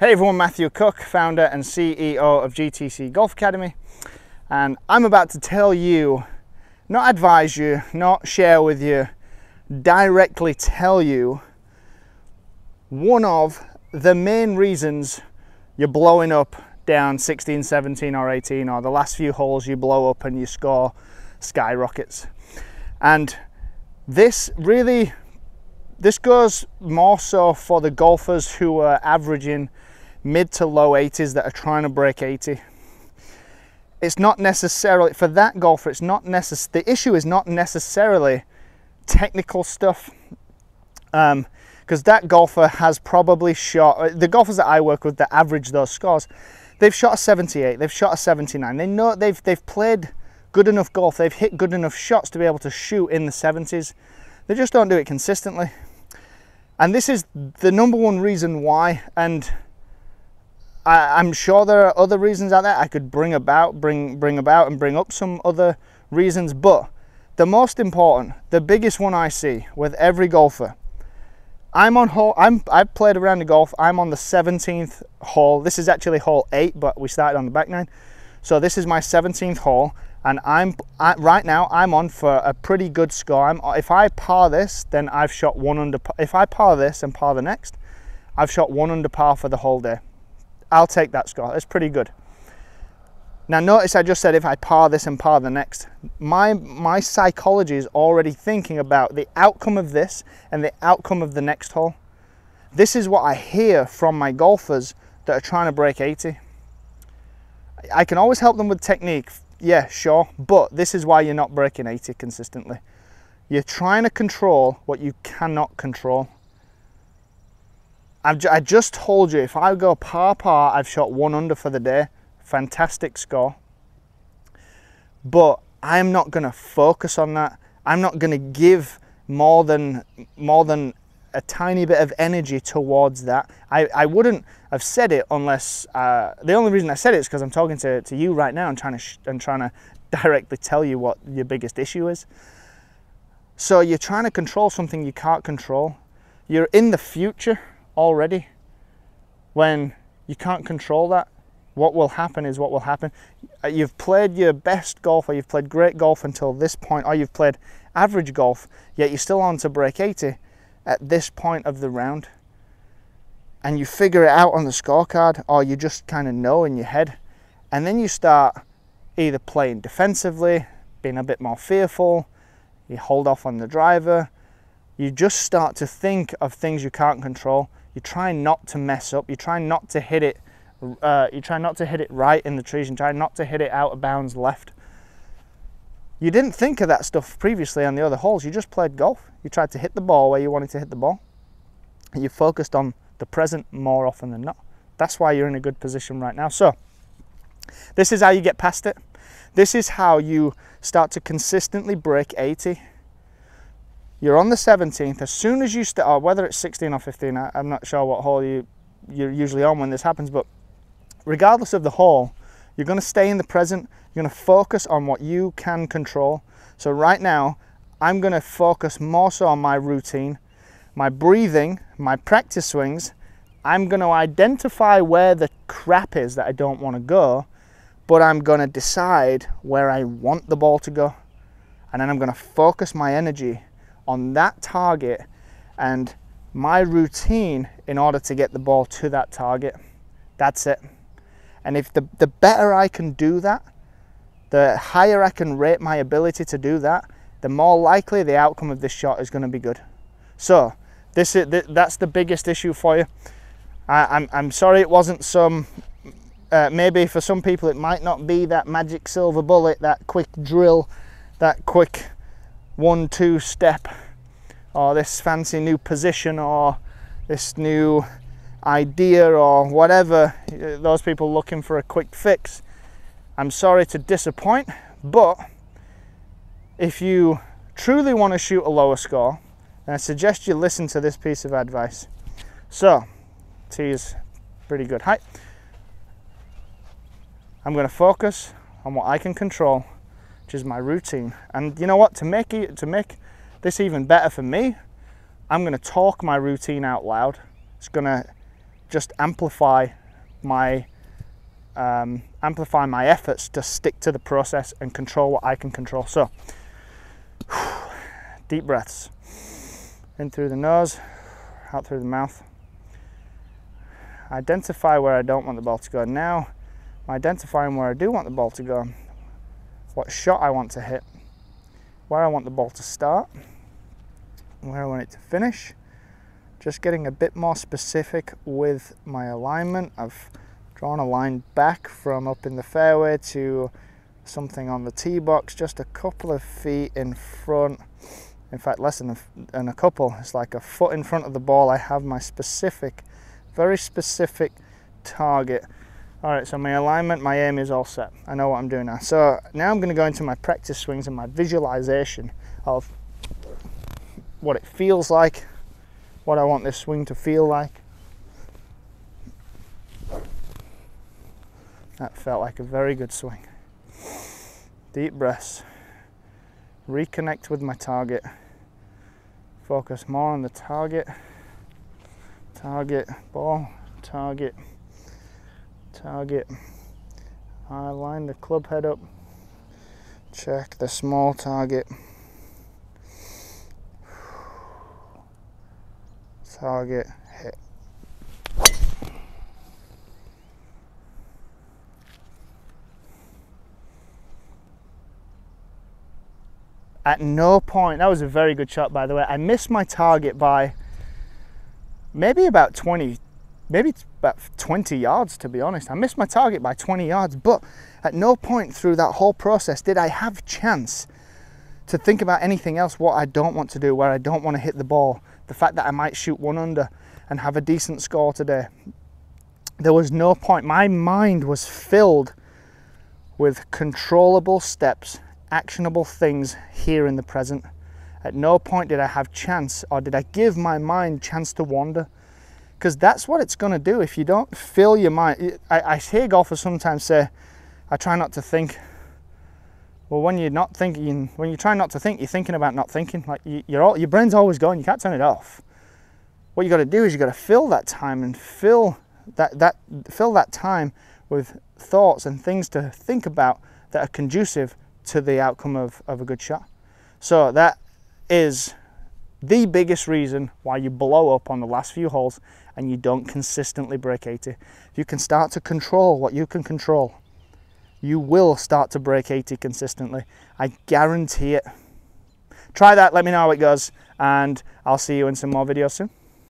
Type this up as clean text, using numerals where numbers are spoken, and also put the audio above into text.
Hey everyone, Matthew Cooke, founder and CEO of GTC Golf Academy, and I'm about to tell you, not advise you, not share with you, directly tell you one of the main reasons you're blowing up down 16, 17 or 18, or the last few holes you blow up and your score skyrockets. And this goes more so for the golfers who are averaging mid to low 80s that are trying to break 80. It's not necessarily, for that golfer, it's not necessarily, the issue is not necessarily technical stuff, because that golfer has probably shot, the golfers that I work with that average those scores, they've shot a 78, they've shot a 79, they know they've played good enough golf, they've hit good enough shots to be able to shoot in the 70s. They just don't do it consistently. And this is the number one reason why, and I'm sure there are other reasons out there I could bring about and bring up some other reasons, but the most important, the biggest one I see with every golfer, I've played around the golf, I'm on the 17th hole. This is actually hole 8, but we started on the back 9. So this is my 17th hole, and right now I'm on for a pretty good score. If I par this, then I've shot 1 under par. If I par this and par the next, I've shot 1 under par for the whole day. I'll take that score. It's pretty good. Now notice I just said if I par this and par the next. My psychology is already thinking about the outcome of this and the outcome of the next hole. This is what I hear from my golfers that are trying to break 80. I can always help them with technique, yeah, sure, but this is why you're not breaking 80 consistently. You're trying to control what you cannot control. I just told you, if I go par, I've shot 1 under for the day. Fantastic score. But I'm not going to focus on that. I'm not going to give more than a tiny bit of energy towards that. I wouldn't have said it unless, the only reason I said it is because I'm talking to you right now and trying to directly tell you what your biggest issue is. So you're trying to control something you can't control. You're in the future already. When you can't control that, what will happen is what will happen. You've played your best golf, or you've played great golf until this point, or you've played average golf, yet you're still on to break 80 at this point of the round, and you figure it out on the scorecard, or you just kind of know in your head, and then you start either playing defensively, being a bit more fearful, you hold off on the driver, you just start to think of things you can't control. You try not to mess up, you try not to hit it right in the trees, and try not to hit it out of bounds left. You didn't think of that stuff previously on the other holes. You just played golf. You tried to hit the ball where you wanted to hit the ball. And you focused on the present more often than not. That's why you're in a good position right now. So this is how you get past it. This is how you start to consistently break 80. You're on the 17th. As soon as you start, or whether it's 16 or 15, I'm not sure what hole you're usually on when this happens, but regardless of the hole, you're going to stay in the present. You're going to focus on what you can control. So right now, I'm going to focus more so on my routine, my breathing, my practice swings. I'm going to identify where the crap is that I don't want to go, but I'm going to decide where I want the ball to go. And then I'm going to focus my energy on that target and my routine in order to get the ball to that target. That's it. And if the better I can do that, the higher I can rate my ability to do that, the more likely the outcome of this shot is going to be good. So that's the biggest issue for you. I'm sorry it wasn't some, maybe for some people it might not be that magic silver bullet, that quick drill, that quick 1-2 step, or this fancy new position, or this new idea, or whatever, those people looking for a quick fix. I'm sorry to disappoint, but if you truly want to shoot a lower score, then I suggest you listen to this piece of advice. So, tee is pretty good height. I'm going to focus on what I can control, which is my routine. And you know what, to make this even better for me, I'm going to talk my routine out loud. It's going to just amplify my efforts to stick to the process and control what I can control. So deep breaths in through the nose, out through the mouth. Identify where I don't want the ball to go. Now I'm identifying where I do want the ball to go, what shot I want to hit, where I want the ball to start, where I want it to finish. Just getting a bit more specific with my alignment. I've drawn a line back from up in the fairway to something on the tee box, just a couple of feet in front. In fact, less than a couple. It's like a foot in front of the ball. I have my specific, very specific target. All right, so my alignment, my aim is all set. I know what I'm doing now. So now I'm going to go into my practice swings and my visualization of what it feels like, what I want this swing to feel like. That felt like a very good swing. Deep breaths. Reconnect with my target. Focus more on the target. Target, ball, target, target. I line the club head up. Check the small target. Target, hit. At no point, that was a very good shot by the way, I missed my target by maybe about 20 yards, to be honest. I missed my target by 20 yards, but at no point through that whole process did I have a chance to think about anything else, what I don't want to do, where I don't want to hit the ball, the fact that I might shoot one under and have a decent score today. There was no point. My mind was filled with controllable steps, actionable things here in the present. At no point did I have chance, or did I give my mind chance to wander, because that's what it's going to do if you don't fill your mind. I hear golfers sometimes say, I try not to think. Well, when you're not thinking, when you try not to think, you're thinking about not thinking. Like your brain's always going, you can't turn it off. What you got to do is you got to fill that time and fill that time with thoughts and things to think about that are conducive to the outcome of a good shot. So that is the biggest reason why you blow up on the last few holes and you don't consistently break 80. If you can start to control what you can control, you will start to break 80 consistently. I guarantee it. Try that, let me know how it goes, and I'll see you in some more videos soon.